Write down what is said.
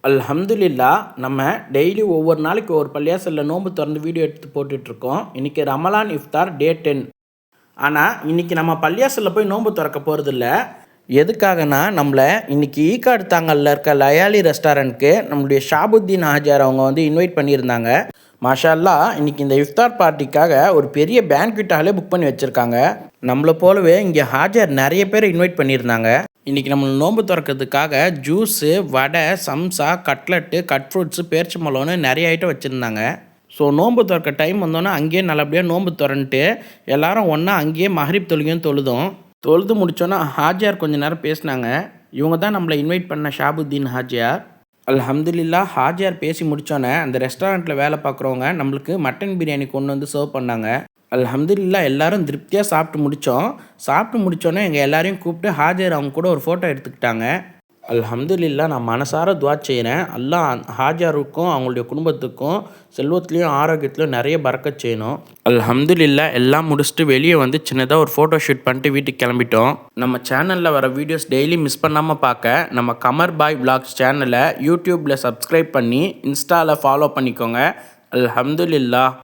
அல்ஹம்துலில்லா நம்ம டெய்லி ஒவ்வொரு நாளைக்கு ஒவ்வொரு பள்ளியாசலில் நோன்பு திறந்து வீடியோ எடுத்து போட்டுட்ருக்கோம். இன்றைக்கி ரமலான் இஃப்தார் டே 10. ஆனால் இன்றைக்கி நம்ம பள்ளியாசலில் போய் நோன்பு திறக்க போகிறதில்ல. எதுக்காகனா நம்மளை இன்றைக்கி ஈக்காடு தாங்கல்ல இருக்க லயாலி ரெஸ்டாரண்ட்க்கு நம்மளுடைய ஷாபுத்தீன் ஹாஜியார் அவங்க வந்து இன்வைட் பண்ணியிருந்தாங்க. மாஷா அல்லாஹ் இன்றைக்கி இந்த இஃப்தார் பார்ட்டிக்காக ஒரு பெரிய பேன்க்வெட் ஹாலே புக் பண்ணி வச்சுருக்காங்க. நம்மளை போலவே இங்கே ஹாஜியார் நிறைய பேர் இன்வைட் பண்ணியிருந்தாங்க. இன்றைக்கி நம்ம நோன்பு திறக்கிறதுக்காக ஜூஸு, வடை, சம்சா, கட்லெட்டு, கட் ஃப்ரூட்ஸு, பேரிச்சம்பழம்னு நிறைய ஐட்டம் வச்சுருந்தாங்க. ஸோ நோன்பு திறக்க டைம் வந்தோன்னே அங்கேயே நல்லபடியாக நோன்பு திறன்ட்டு எல்லாரும் ஒன்றா அங்கேயே மஹ்ரிப் தொழுகையும் தொழுது முடித்தோன்னே ஹாஜியார் கொஞ்சம் நேரம் பேசினாங்க. இவங்க தான் நம்மளை இன்வைட் பண்ண ஷாபுத்தீன் ஹாஜியார். அல்ஹம்துலில்லா ஹாஜியார் பேசி முடித்தோன்னே அந்த ரெஸ்டாரண்ட்டில் வேலை பார்க்குறவங்க நம்மளுக்கு மட்டன் பிரியாணி கொண்டு வந்து சர்வ் பண்ணாங்க. அல்ஹம்துலில்லா எல்லாரும் திருப்தியாக சாப்பிட்டு முடித்தோன்னே எங்கள் எல்லாரையும் கூப்பிட்டு ஹாஜியார் அவங்க கூட ஒரு ஃபோட்டோ எடுத்துக்கிட்டாங்க. அல்ஹம்துலில்லா நான் மனசார துவா செய்கிறேன். அல்லாஹ் ஹாஜியாருக்கும் அவங்களுடைய குடும்பத்துக்கும் செல்வத்துலேயும் ஆரோக்கியத்துலையும் நிறைய பறக்கச் செய்யணும். அல்ஹம்துலில்லா எல்லாம் முடிச்சுட்டு வெளியே வந்து சின்னதாக ஒரு ஃபோட்டோ ஷூட் பண்ணிட்டு வீட்டுக்கு கிளம்பிட்டோம். நம்ம சேனலில் வர வீடியோஸ் டெய்லி மிஸ் பண்ணாமல் பார்க்க நம்ம கமர் பாய் விலாக்ஸ் சேனலை யூடியூப்பில் சப்ஸ்கிரைப் பண்ணி இன்ஸ்டாவில் ஃபாலோ பண்ணிக்கோங்க. அல்ஹம்துலில்லா.